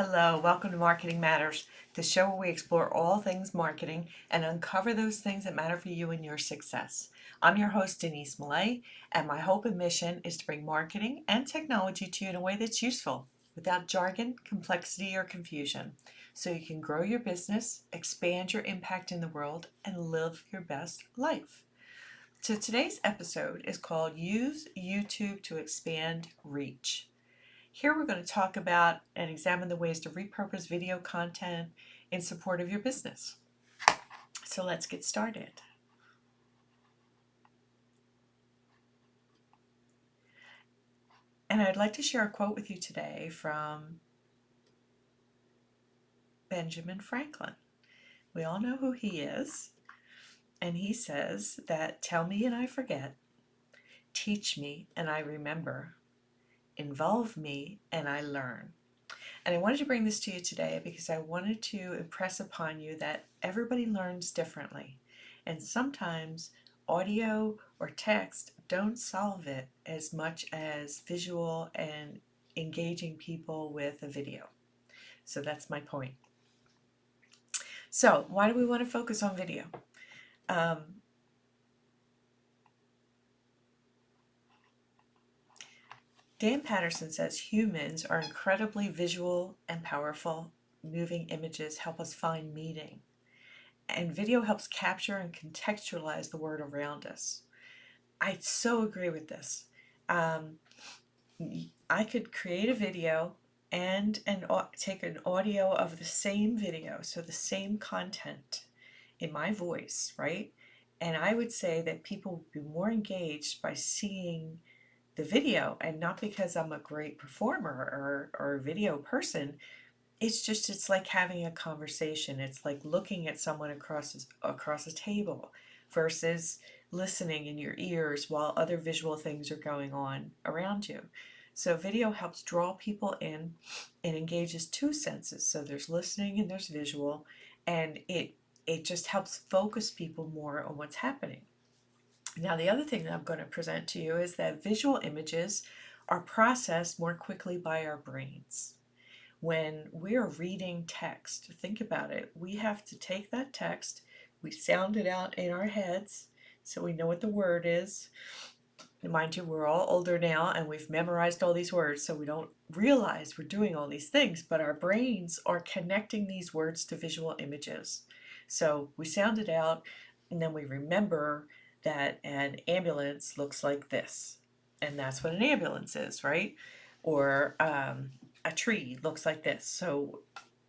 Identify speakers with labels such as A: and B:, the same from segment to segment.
A: Hello, welcome to Marketing Matters, the show where we explore all things marketing and uncover those things that matter for you and your success. I'm your host, Denise Millay, and my hope and mission is to bring marketing and technology to you in a way that's useful, without jargon, complexity, or confusion, so you can grow your business, expand your impact in the world, and live your best life. So today's episode is called Use YouTube to Expand Reach. Here we're going to talk about and examine the ways to repurpose video content in support of your business. So let's get started. And I'd like to share a quote with you today from Benjamin Franklin. We all know who he is. And he says that tell me and I forget, teach me and I remember, involve me and I learn. And I wanted to bring this to you today because I wanted to impress upon you that everybody learns differently. And sometimes audio or text don't solve it as much as visual and engaging people with a video. So that's my point. So why do we want to focus on video? Dan Patterson says humans are incredibly visual and powerful. Moving images help us find meaning. And video helps capture and contextualize the word around us. I so agree with this. I could create a video and take an audio of the same video, so the same content in my voice, right? And I would say that people would be more engaged by seeing the video, and not because I'm a great performer or a video person. It's like having a conversation. It's like looking at someone across a table versus listening in your ears while other visual things are going on around you. So video helps draw people in and engages two senses. So there's listening and there's visual, and it just helps focus people more on what's happening. Now, the other thing that I'm going to present to you is that visual images are processed more quickly by our brains. When we're reading text, think about it. We have to take that text, we sound it out in our heads so we know what the word is. And mind you, we're all older now and we've memorized all these words, so we don't realize we're doing all these things, but our brains are connecting these words to visual images. So we sound it out and then we remember that an ambulance looks like this, and that's what an ambulance is, right? Or a tree looks like this. So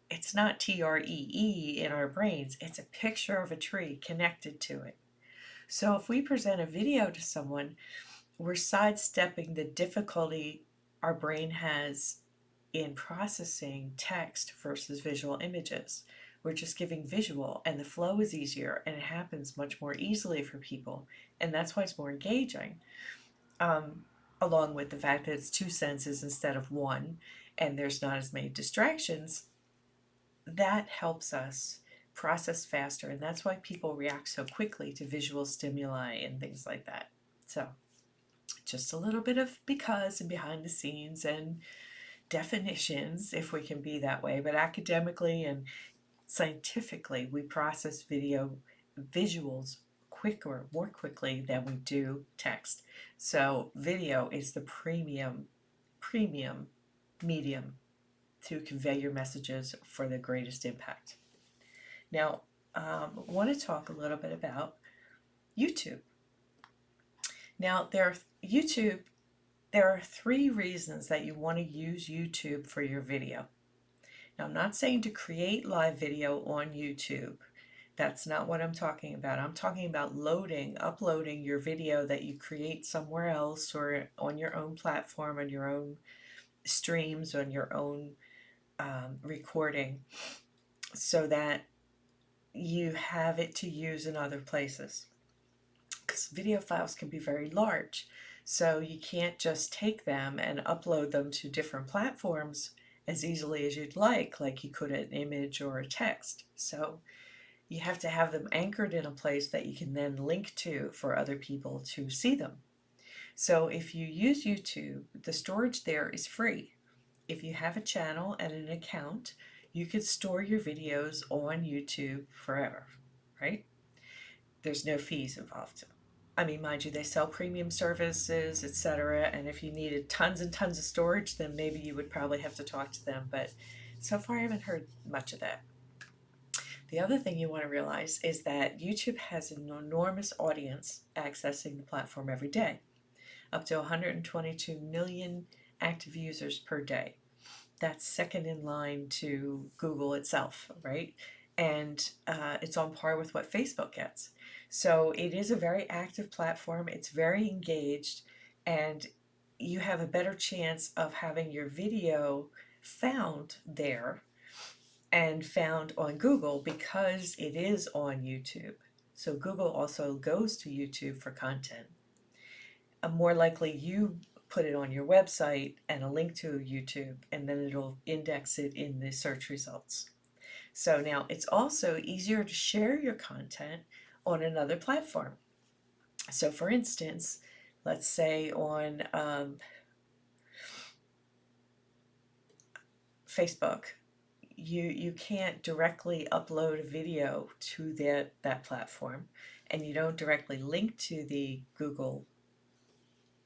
A: it's not TREE in our brains, it's a picture of a tree connected to it. So if we present a video to someone, we're sidestepping the difficulty our brain has in processing text versus visual images. We're just giving visual, and the flow is easier and it happens much more easily for people, and that's why it's more engaging. Along with the fact that it's two senses instead of one, and there's not as many distractions, that helps us process faster, and that's why people react so quickly to visual stimuli and things like that. So just a little bit of because and behind the scenes and definitions, if we can be that way, but academically and scientifically, we process visuals more quickly than we do text. So video is the premium medium to convey your messages for the greatest impact. Now, I want to talk a little bit about YouTube. Now, there are three reasons that you want to use YouTube for your video. Now, I'm not saying to create live video on YouTube. That's not what I'm talking about. I'm talking about uploading your video that you create somewhere else or on your own platform, on your own streams, on your own recording, so that you have it to use in other places. Because video files can be very large, so you can't just take them and upload them to different platforms as easily as you'd like you could an image or a text. So you have to have them anchored in a place that you can then link to for other people to see them. So if you use YouTube, the storage there is free. if you have a channel and an account, you could store your videos on YouTube forever, right? There's no fees involved. I mean, mind you, they sell premium services, etc. And if you needed tons and tons of storage, then maybe you would probably have to talk to them. But so far, I haven't heard much of that. The other thing you want to realize is that YouTube has an enormous audience accessing the platform every day, up to 122 million active users per day. That's second in line to Google itself, right? And it's on par with what Facebook gets. So it is a very active platform, it's very engaged, and you have a better chance of having your video found there and found on Google because it is on YouTube. So Google also goes to YouTube for content. More likely you put it on your website and a link to YouTube, and then it'll index it in the search results. So now it's also easier to share your content on another platform. So for instance, let's say on Facebook, you can't directly upload a video to that platform, and you don't directly link to the Google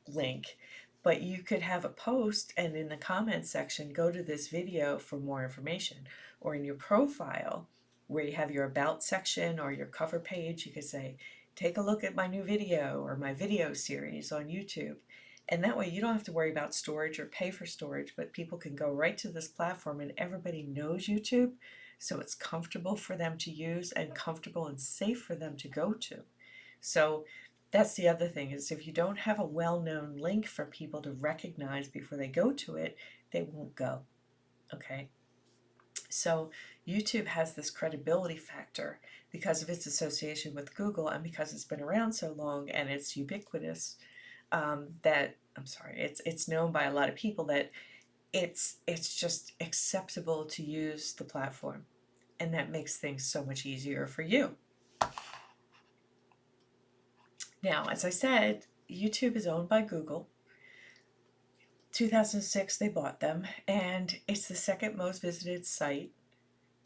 A: link, but you could have a post and in the comments section go to this video for more information, or in your profile where you have your about section or your cover page, you could say, take a look at my new video or my video series on YouTube. And that way you don't have to worry about storage or pay for storage, but people can go right to this platform and everybody knows YouTube, so it's comfortable for them to use and comfortable and safe for them to go to. So that's the other thing, is if you don't have a well-known link for people to recognize before they go to it, they won't go, okay? So YouTube has this credibility factor because of its association with Google and because it's been around so long and it's ubiquitous, it's known by a lot of people that it's just acceptable to use the platform, and that makes things so much easier for you. Now, as I said, YouTube is owned by Google. 2006 they bought them, and it's the second most visited site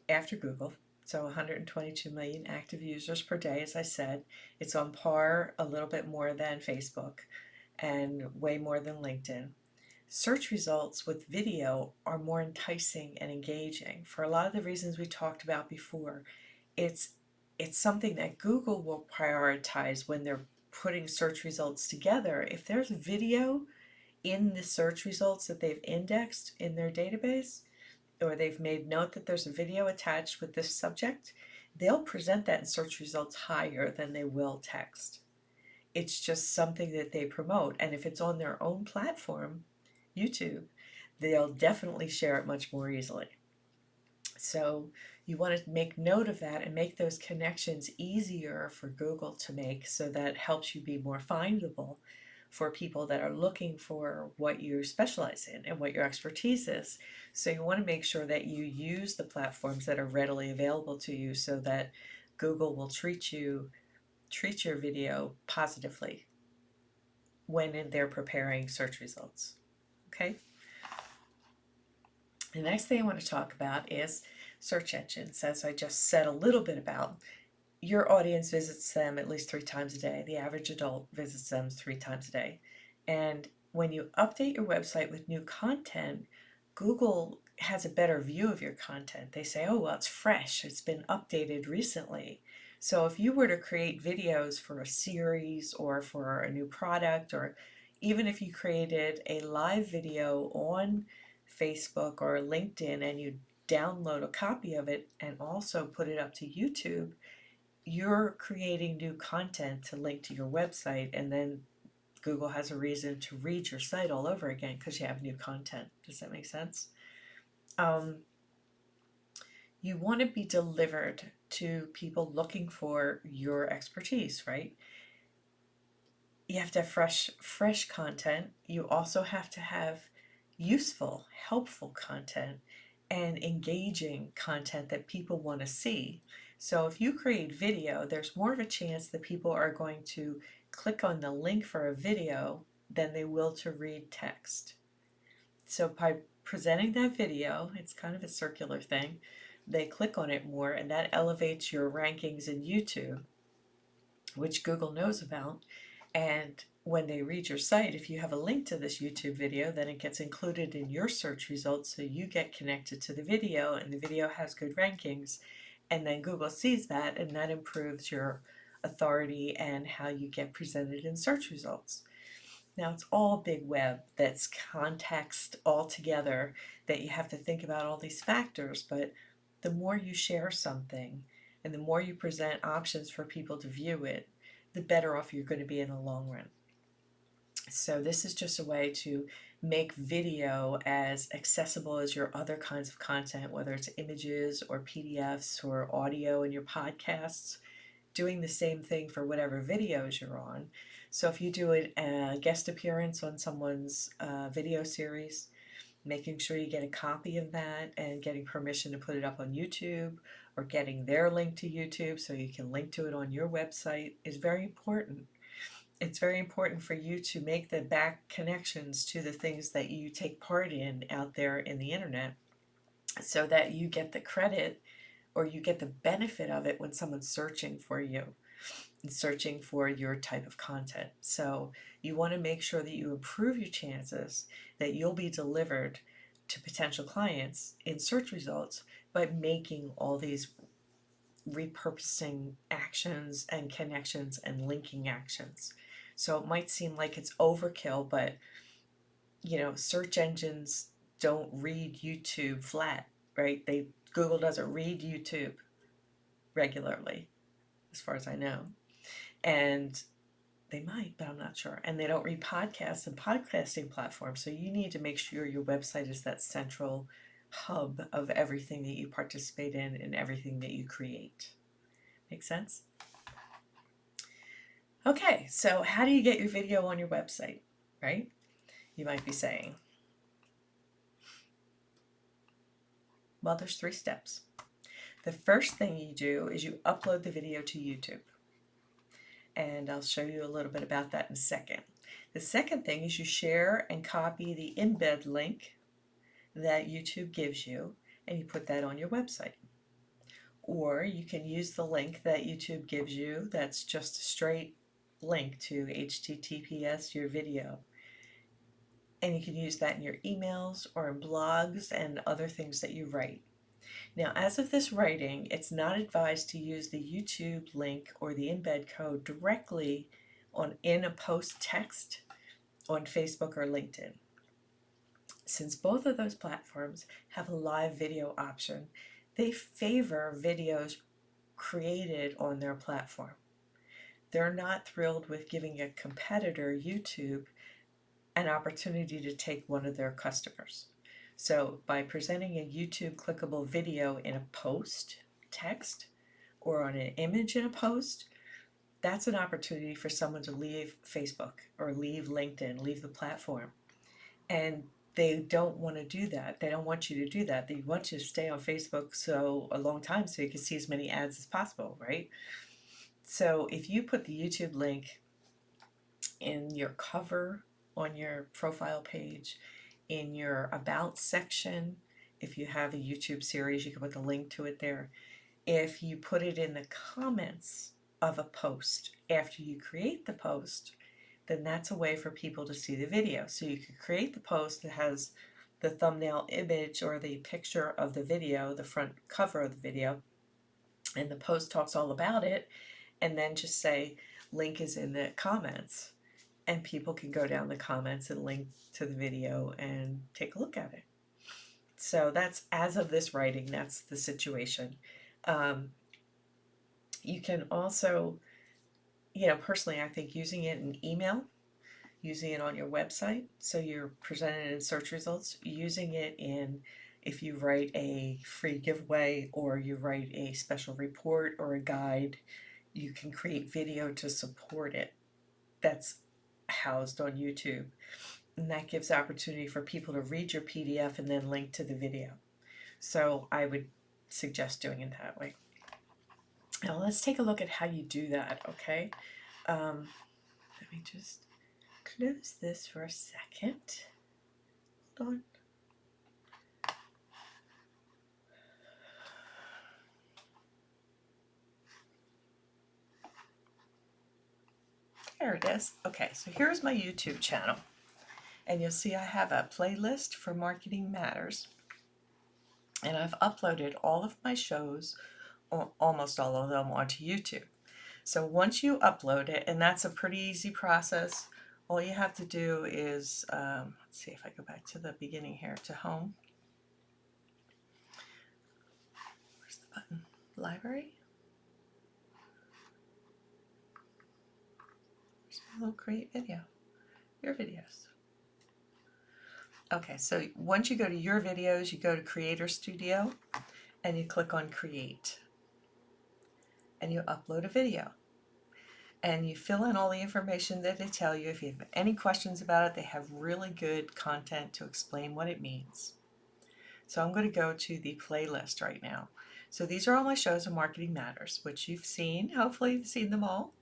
A: after Google. So 122 million active users per day, as I said. It's on par, a little bit more than Facebook and way more than LinkedIn. Search results with video are more enticing and engaging for a lot of the reasons we talked about before. It's something that Google will prioritize when they're putting search results together. If there's video in the search results that they've indexed in their database, or they've made note that there's a video attached with this subject, they'll present that in search results higher than they will text. It's just something that they promote, and if it's on their own platform, YouTube, they'll definitely share it much more easily. So you want to make note of that and make those connections easier for Google to make, so that helps you be more findable for people that are looking for what you specialize in and what your expertise is. So you want to make sure that you use the platforms that are readily available to you so that Google will treat your video positively when they're preparing search results. Okay? The next thing I want to talk about is search engines. As I just said a little bit about, your audience visits them at least 3 times a day. The average adult visits them 3 times a day. And when you update your website with new content, Google has a better view of your content. They say, oh, well, it's fresh. It's been updated recently. So if you were to create videos for a series or for a new product, or even if you created a live video on Facebook or LinkedIn and you download a copy of it and also put it up to YouTube, you're creating new content to link to your website, and then Google has a reason to read your site all over again because you have new content. Does that make sense? You want to be delivered to people looking for your expertise, right? You have to have fresh content. You also have to have useful, helpful content and engaging content that people want to see. So if you create video, there's more of a chance that people are going to click on the link for a video than they will to read text. So by presenting that video, it's kind of a circular thing, they click on it more, and that elevates your rankings in YouTube, which Google knows about. And when they read your site, if you have a link to this YouTube video, then it gets included in your search results, so you get connected to the video, and the video has good rankings. And then Google sees that, and that improves your authority and how you get presented in search results. Now, it's all big web, that's context all together, that you have to think about all these factors. But the more you share something and the more you present options for people to view it, the better off you're going to be in the long run. So this is just a way to make video as accessible as your other kinds of content, whether it's images or PDFs or audio in your podcasts, doing the same thing for whatever videos you're on. So if you do a guest appearance on someone's video series, making sure you get a copy of that and getting permission to put it up on YouTube, or getting their link to YouTube so you can link to it on your website, is very important. It's very important for you to make the back connections to the things that you take part in out there in the internet, so that you get the credit or you get the benefit of it when someone's searching for you and searching for your type of content. So you want to make sure that you improve your chances that you'll be delivered to potential clients in search results by making all these repurposing actions and connections and linking actions. So it might seem like it's overkill, but search engines don't read YouTube flat, right? Google doesn't read YouTube regularly, as far as I know. And they might, but I'm not sure. And they don't read podcasts and podcasting platforms. So you need to make sure your website is that central hub of everything that you participate in and everything that you create. Make sense? Okay, so how do you get your video on your website, right? You might be saying. Well, there's 3 steps. The first thing you do is you upload the video to YouTube. And I'll show you a little bit about that in a second. The second thing is you share and copy the embed link that YouTube gives you, and you put that on your website. Or you can use the link that YouTube gives you that's just a straight link to HTTPS your video. And you can use that in your emails or in blogs and other things that you write. Now, as of this writing, it's not advised to use the YouTube link or the embed code directly in a post text on Facebook or LinkedIn. Since both of those platforms have a live video option, they favor videos created on their platform. They're not thrilled with giving a competitor, YouTube, an opportunity to take one of their customers. So by presenting a YouTube clickable video in a post text or on an image in a post, that's an opportunity for someone to leave Facebook or leave LinkedIn, leave the platform. And they don't want to do that. They don't want you to do that. They want you to stay on Facebook a long time so you can see as many ads as possible, right? So if you put the YouTube link in your cover on your profile page, in your About section, if you have a YouTube series, you can put the link to it there. If you put it in the comments of a post after you create the post, then that's a way for people to see the video. So you could create the post that has the thumbnail image or the picture of the video, the front cover of the video, and the post talks all about it, and then just say, link is in the comments. And people can go down the comments and link to the video and take a look at it. So that's, as of this writing, that's the situation. You can also, personally, I think using it in email, using it on your website, so you're presented in search results, using it if you write a free giveaway or you write a special report or a guide, you can create video to support it. That's housed on YouTube, and that gives opportunity for people to read your PDF and then link to the video. So I would suggest doing it that way. Now let's take a look at how you do that, okay? Let me just close this for a second. Hold on. There it is. Okay, so here's my YouTube channel. And you'll see I have a playlist for Marketing Matters. And I've uploaded all of my shows, or almost all of them, onto YouTube. So once you upload it, and that's a pretty easy process, all you have to do is, let's see if I go back to the beginning here, to home. Where's the button? Library? Where's my little create video? Your videos. Okay, so once you go to your videos, you go to Creator Studio and you click on Create. And you upload a video. And you fill in all the information that they tell you. If you have any questions about it, they have really good content to explain what it means. So I'm going to go to the playlist right now. So these are all my shows on Marketing Matters, which you've seen. Hopefully you've seen them all.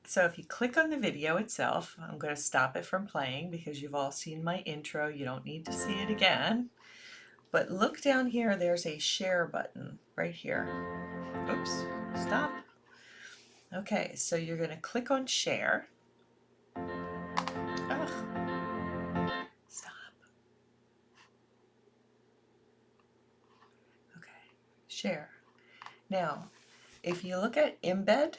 A: So if you click on the video itself, I'm going to stop it from playing because you've all seen my intro. You don't need to see it again. But look down here, there's a share button right here. Oops, stop. Okay, so you're going to click on share. Ugh. Stop. Okay, share. Now, if you look at Embed,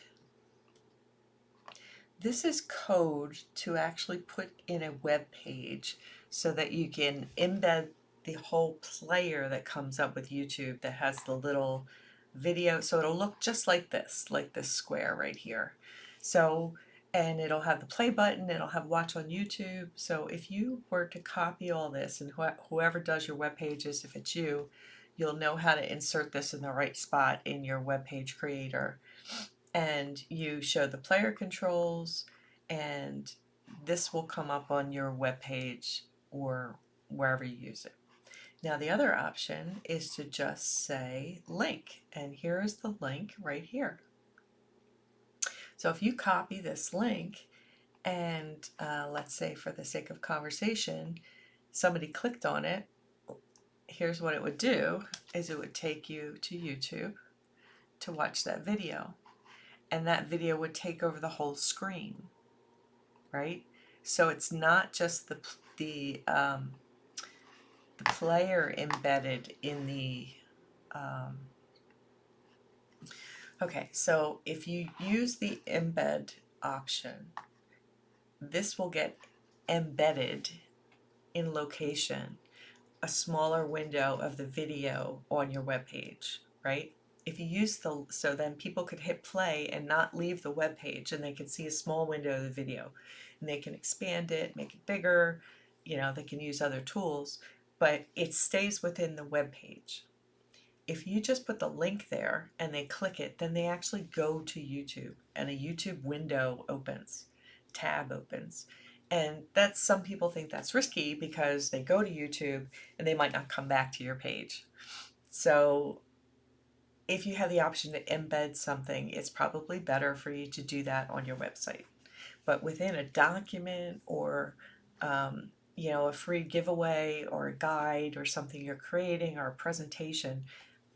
A: this is code to actually put in a web page so that you can embed the whole player that comes up with YouTube that has the little video. So it'll look just like this square right here. So, and it'll have the play button, it'll have watch on YouTube. So if you were to copy all this, and whoever does your web pages, if it's you, you'll know how to insert this in the right spot in your web page creator. And you show the player controls, and this will come up on your web page or wherever you use it. Now the other option is to just say link, and here is the link right here. So if you copy this link and let's say for the sake of conversation somebody clicked on it, here's what it would do, is it would take you to YouTube to watch that video. And that video would take over the whole screen, right? So it's not just the player embedded in the okay, so if you use the embed option, this will get embedded in location, a smaller window of the video on your web page, right? If you use so then people could hit play and not leave the web page, and they can see a small window of the video, and they can expand it, make it bigger, you know, they can use other tools, but it stays within the web page. If you just put the link there and they click it, then they actually go to YouTube, and a YouTube window opens, tab opens. And that's, some people think that's risky because they go to YouTube and they might not come back to your page. So if you have the option to embed something, it's probably better for you to do that on your website. But within a document or you know, a free giveaway or a guide or something you're creating or a presentation,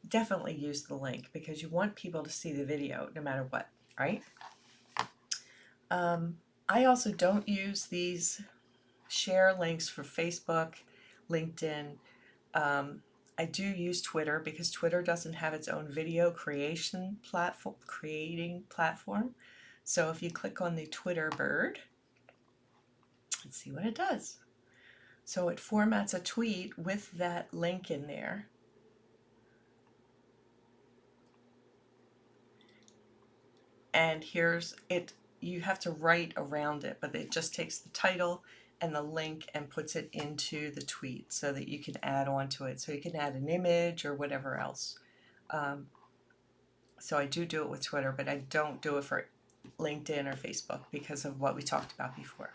A: definitely use the link because you want people to see the video no matter what, right? I also don't use these share links for Facebook, LinkedIn. I do use Twitter because Twitter doesn't have its own video creating platform. So if you click on the Twitter bird, let's see what it does. So it formats a tweet with that link in there. And here's it, you have to write around it, but it just takes the title and the link and puts it into the tweet so that you can add on to it. So you can add an image or whatever else. So I do it with Twitter, but I don't do it for LinkedIn or Facebook because of what we talked about before.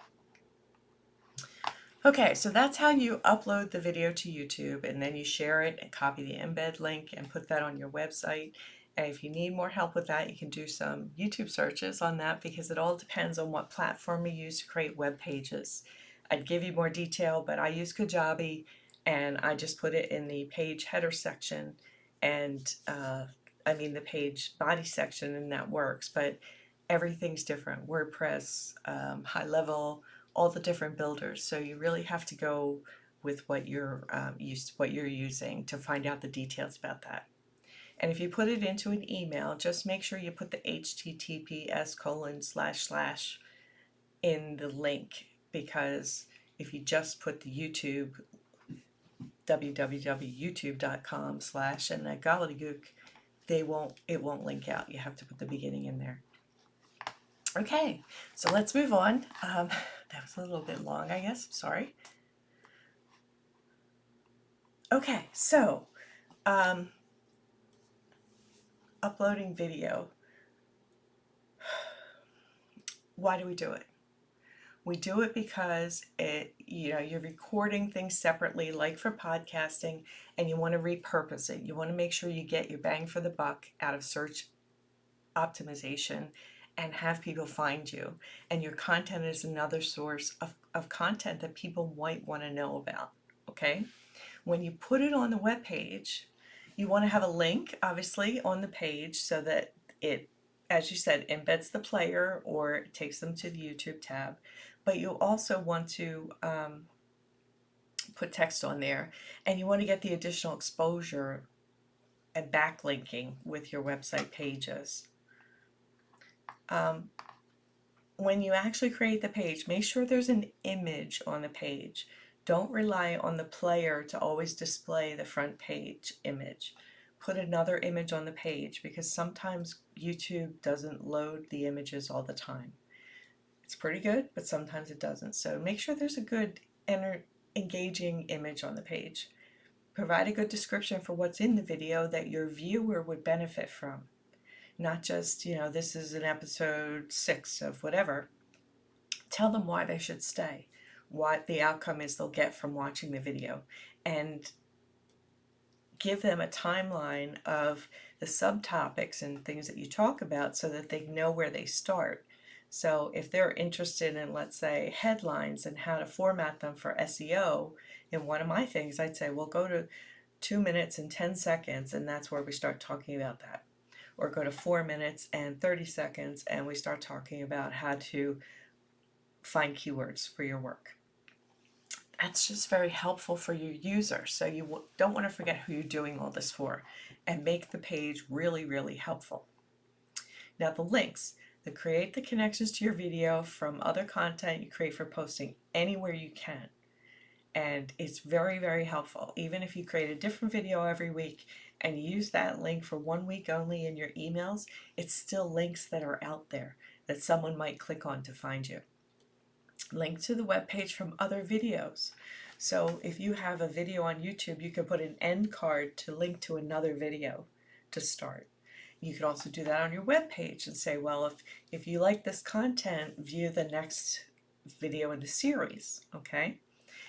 A: Okay, so that's how you upload the video to YouTube, and then you share it and copy the embed link and put that on your website. And if you need more help with that, you can do some YouTube searches on that because it all depends on what platform you use to create web pages. I'd give you more detail, but I use Kajabi, and I just put it in the page header section and the page body section, and that works. But everything's different. WordPress, high level, all the different builders. So you really have to go with what what you're using to find out the details about that. And if you put it into an email, just make sure you put the https:// in the link, because if you just put the YouTube www.youtube.com/ and that gobbledygook, it won't link out. You have to put the beginning in there. Okay, so let's move on. That was a little bit long, I guess. Sorry. Okay, so uploading video. Why do we do it? We do it because you're recording things separately, like for podcasting, and you want to repurpose it. You want to make sure you get your bang for the buck out of search optimization and have people find you. And your content is another source of content that people might want to know about. Okay? When you put it on the web page, you want to have a link, obviously, on the page so that it, as you said, embeds the player or it takes them to the YouTube tab. But you also want to put text on there, and you want to get the additional exposure and backlinking with your website pages. When you actually create the page, make sure there's an image on the page. Don't rely on the player to always display the front page image. Put another image on the page, because sometimes YouTube doesn't load the images all the time. It's pretty good, but sometimes it doesn't. So make sure there's a good engaging image on the page. Provide a good description for what's in the video that your viewer would benefit from. Not just, this is an episode 6 of whatever. Tell them why they should stay, what the outcome is they'll get from watching the video, and give them a timeline of the subtopics and things that you talk about so that they know where they start. So if they're interested in, let's say, headlines and how to format them for SEO, in one of my things, I'd say, well, go to 2 minutes and 10 seconds, and that's where we start talking about that. Or go to 4 minutes and 30 seconds, and we start talking about how to find keywords for your work. That's just very helpful for your user. So you don't want to forget who you're doing all this for, and make the page really, really helpful. Now the links. Create the connections to your video from other content you create for posting anywhere you can. And it's very, very helpful. Even if you create a different video every week and use that link for 1 week only in your emails, it's still links that are out there that someone might click on to find you. Link to the web page from other videos. So if you have a video on YouTube, you could put an end card to link to another video to start. You could also do that on your web page and say, well, if you like this content, view the next video in the series, okay?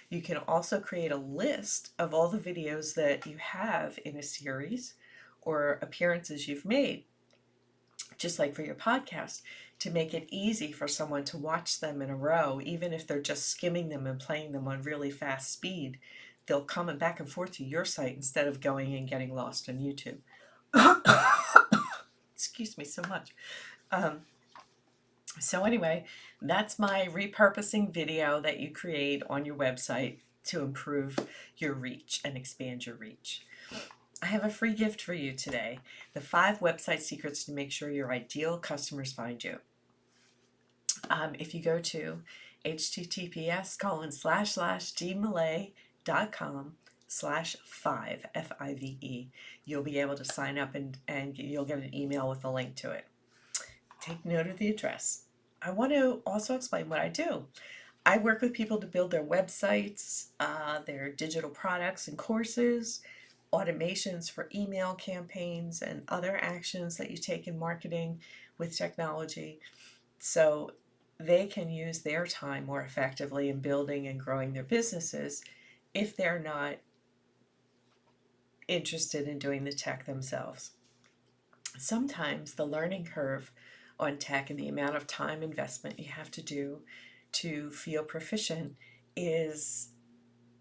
A: You can also create a list of all the videos that you have in a series or appearances you've made, just like for your podcast, to make it easy for someone to watch them in a row. Even if they're just skimming them and playing them on really fast speed, they'll come back and forth to your site instead of going and getting lost on YouTube. Excuse me so much. So anyway, that's my repurposing video that you create on your website to improve your reach and expand your reach. I have a free gift for you today, the 5 website secrets to make sure your ideal customers find you. If you go to https://gmalay.com/5, F-I-V-E, you'll be able to sign up and you'll get an email with a link to it. Take note of the address. I want to also explain what I do. I work with people to build their websites, their digital products and courses, automations for email campaigns, and other actions that you take in marketing with technology, so they can use their time more effectively in building and growing their businesses if they're not interested in doing the tech themselves. Sometimes the learning curve on tech and the amount of time investment you have to do to feel proficient is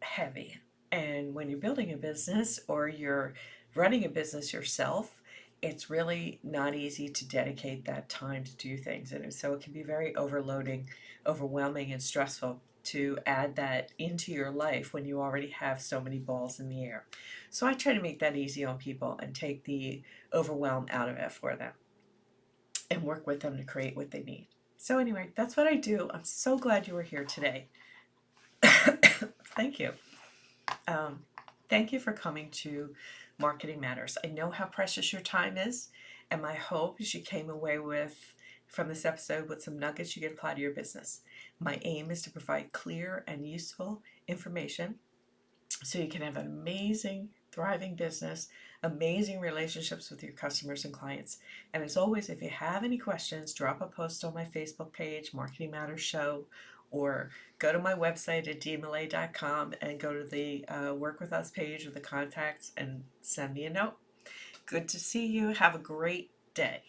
A: heavy. And when you're building a business or you're running a business yourself, it's really not easy to dedicate that time to do things. And so it can be very overloading, overwhelming, and stressful to add that into your life when you already have so many balls in the air. So I try to make that easy on people and take the overwhelm out of it for them and work with them to create what they need. So anyway, that's what I do. I'm so glad you were here today. Thank you. Thank you for coming to Marketing Matters. I know how precious your time is, and my hope is you came away with from this episode with some nuggets you can apply to your business. My aim is to provide clear and useful information so you can have an amazing, thriving business, amazing relationships with your customers and clients. And as always, if you have any questions, drop a post on my Facebook page, Marketing Matters Show, or go to my website at dmallay.com and go to the Work With Us page with the contacts and send me a note. Good to see you. Have a great day.